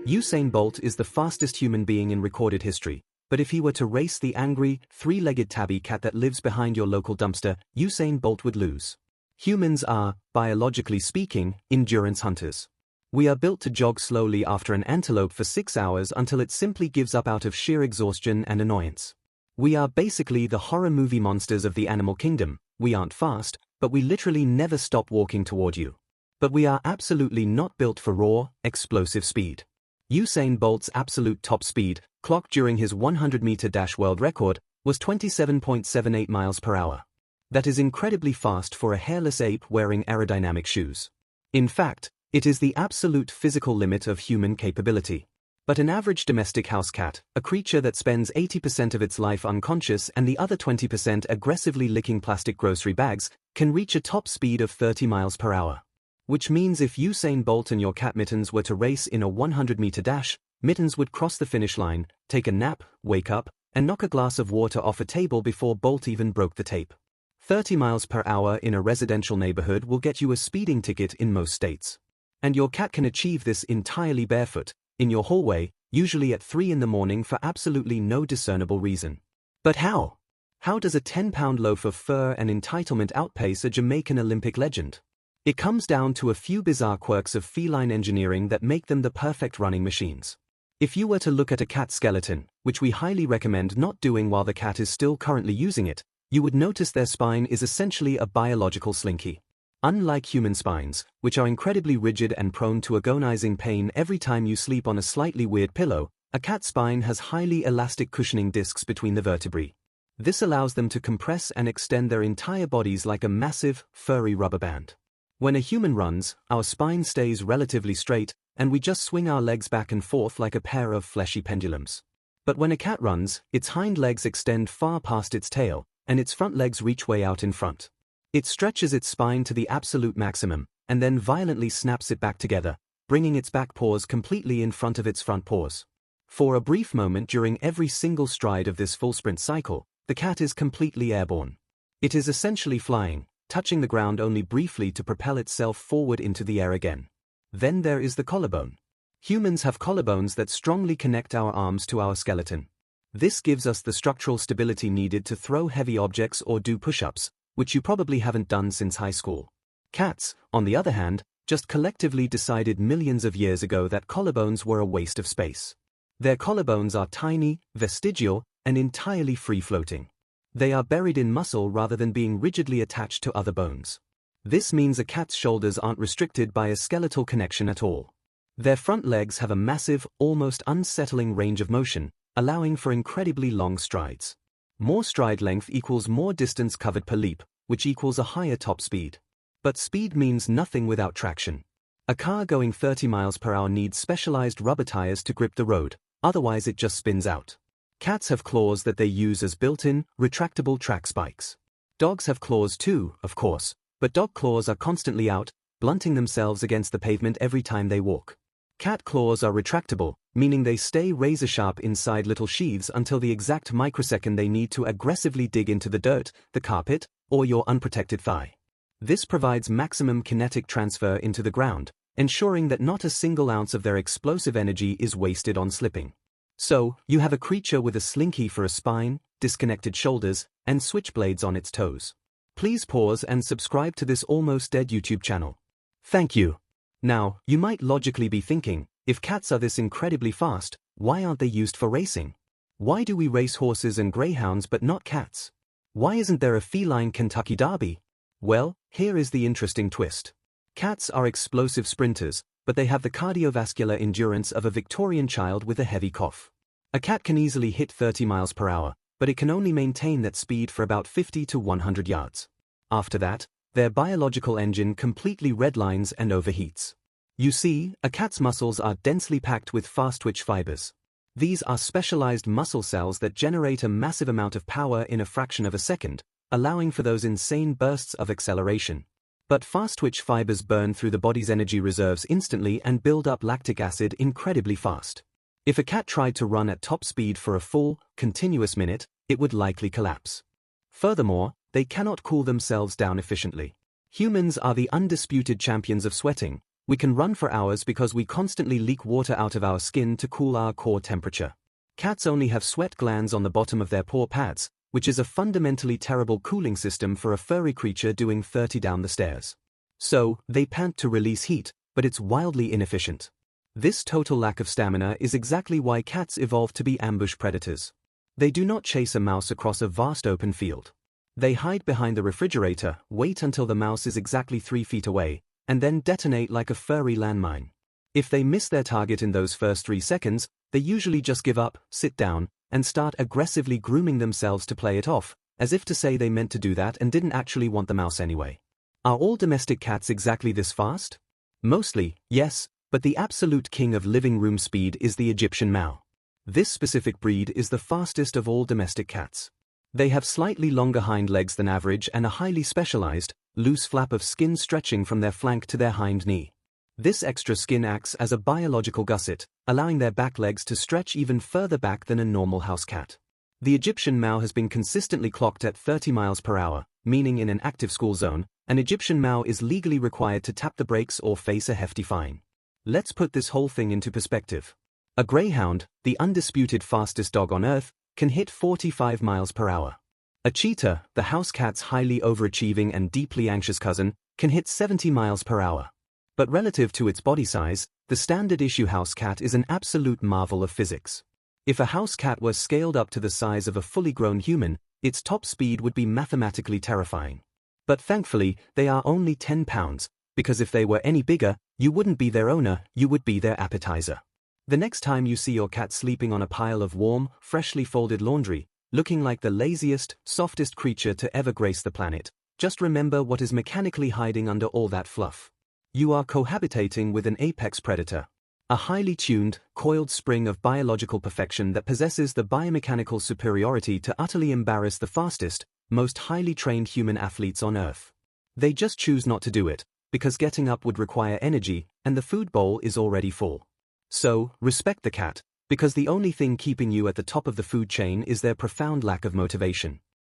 Usain Bolt is the fastest human being in recorded history, but if he were to race the angry, three-legged tabby cat that lives behind your local dumpster, Usain Bolt would lose. Humans are, biologically speaking, endurance hunters. We are built to jog slowly after an antelope for 6 hours until it simply gives up out of sheer exhaustion and annoyance. We are basically the horror movie monsters of the animal kingdom. We aren't fast, but we literally never stop walking toward you. But we are absolutely not built for raw, explosive speed. Usain Bolt's absolute top speed, clocked during his 100-meter dash world record, was 27.78 miles per hour. That is incredibly fast for a hairless ape wearing aerodynamic shoes. In fact, it is the absolute physical limit of human capability. But an average domestic house cat, a creature that spends 80% of its life unconscious and the other 20% aggressively licking plastic grocery bags, can reach a top speed of 30 miles per hour. Which means if Usain Bolt and your cat Mittens were to race in a 100-meter dash, Mittens would cross the finish line, take a nap, wake up, and knock a glass of water off a table before Bolt even broke the tape. 30 miles per hour in a residential neighborhood will get you a speeding ticket in most states. And your cat can achieve this entirely barefoot, in your hallway, usually at 3 in the morning for absolutely no discernible reason. But how? How does a 10-pound loaf of fur and entitlement outpace a Jamaican Olympic legend? It comes down to a few bizarre quirks of feline engineering that make them the perfect running machines. If you were to look at a cat skeleton, which we highly recommend not doing while the cat is still currently using it, you would notice their spine is essentially a biological slinky. Unlike human spines, which are incredibly rigid and prone to agonizing pain every time you sleep on a slightly weird pillow, a cat's spine has highly elastic cushioning discs between the vertebrae. This allows them to compress and extend their entire bodies like a massive, furry rubber band. When a human runs, our spine stays relatively straight, and we just swing our legs back and forth like a pair of fleshy pendulums. But when a cat runs, its hind legs extend far past its tail, and its front legs reach way out in front. It stretches its spine to the absolute maximum, and then violently snaps it back together, bringing its back paws completely in front of its front paws. For a brief moment during every single stride of this full sprint cycle, the cat is completely airborne. It is essentially flying, touching the ground only briefly to propel itself forward into the air again. Then there is the collarbone. Humans have collarbones that strongly connect our arms to our skeleton. This gives us the structural stability needed to throw heavy objects or do push-ups, which you probably haven't done since high school. Cats, on the other hand, just collectively decided millions of years ago that collarbones were a waste of space. Their collarbones are tiny, vestigial, and entirely free-floating. They are buried in muscle rather than being rigidly attached to other bones. This means a cat's shoulders aren't restricted by a skeletal connection at all. Their front legs have a massive, almost unsettling range of motion, allowing for incredibly long strides. More stride length equals more distance covered per leap, which equals a higher top speed. But speed means nothing without traction. A car going 30 miles per hour needs specialized rubber tires to grip the road, otherwise it just spins out. Cats have claws that they use as built-in, retractable track spikes. Dogs have claws too, of course, but dog claws are constantly out, blunting themselves against the pavement every time they walk. Cat claws are retractable, meaning they stay razor-sharp inside little sheaths until the exact microsecond they need to aggressively dig into the dirt, the carpet, or your unprotected thigh. This provides maximum kinetic transfer into the ground, ensuring that not a single ounce of their explosive energy is wasted on slipping. So, you have a creature with a slinky for a spine, disconnected shoulders, and switchblades on its toes. Please pause and subscribe to this almost dead YouTube channel. Thank you. Now, you might logically be thinking, if cats are this incredibly fast, why aren't they used for racing? Why do we race horses and greyhounds but not cats? Why isn't there a feline Kentucky Derby? Well, here is the interesting twist. Cats are explosive sprinters, but they have the cardiovascular endurance of a Victorian child with a heavy cough. A cat can easily hit 30 miles per hour, but it can only maintain that speed for about 50 to 100 yards. After that, their biological engine completely redlines and overheats. You see, a cat's muscles are densely packed with fast-twitch fibers. These are specialized muscle cells that generate a massive amount of power in a fraction of a second, allowing for those insane bursts of acceleration. But fast-twitch fibers burn through the body's energy reserves instantly and build up lactic acid incredibly fast. If a cat tried to run at top speed for a full, continuous minute, it would likely collapse. Furthermore, they cannot cool themselves down efficiently. Humans are the undisputed champions of sweating, We can run for hours because we constantly leak water out of our skin to cool our core temperature. Cats only have sweat glands on the bottom of their paw pads, which is a fundamentally terrible cooling system for a furry creature doing 30 down the stairs. So, they pant to release heat, but it's wildly inefficient. This total lack of stamina is exactly why cats evolved to be ambush predators. They do not chase a mouse across a vast open field. They hide behind the refrigerator, wait until the mouse is exactly 3 feet away, and then detonate like a furry landmine. If they miss their target in those first 3 seconds, they usually just give up, sit down, and start aggressively grooming themselves to play it off, as if to say they meant to do that and didn't actually want the mouse anyway. Are all domestic cats exactly this fast? Mostly, yes, but the absolute king of living room speed is the Egyptian Mau. This specific breed is the fastest of all domestic cats. They have slightly longer hind legs than average and a highly specialized, loose flap of skin stretching from their flank to their hind knee. This extra skin acts as a biological gusset, allowing their back legs to stretch even further back than a normal house cat. The Egyptian Mau has been consistently clocked at 30 miles per hour, meaning in an active school zone, an Egyptian Mau is legally required to tap the brakes or face a hefty fine. Let's put this whole thing into perspective. A greyhound, the undisputed fastest dog on Earth, can hit 45 miles per hour. A cheetah, the house cat's highly overachieving and deeply anxious cousin, can hit 70 miles per hour. But relative to its body size, the standard issue house cat is an absolute marvel of physics. If a house cat were scaled up to the size of a fully grown human, its top speed would be mathematically terrifying. But thankfully, they are only 10 pounds, because if they were any bigger, you wouldn't be their owner, you would be their appetizer. The next time you see your cat sleeping on a pile of warm, freshly folded laundry, looking like the laziest, softest creature to ever grace the planet, just remember what is mechanically hiding under all that fluff. You are cohabitating with an apex predator. A highly tuned, coiled spring of biological perfection that possesses the biomechanical superiority to utterly embarrass the fastest, most highly trained human athletes on Earth. They just choose not to do it, because getting up would require energy, and the food bowl is already full. So, respect the cat, because the only thing keeping you at the top of the food chain is their profound lack of motivation.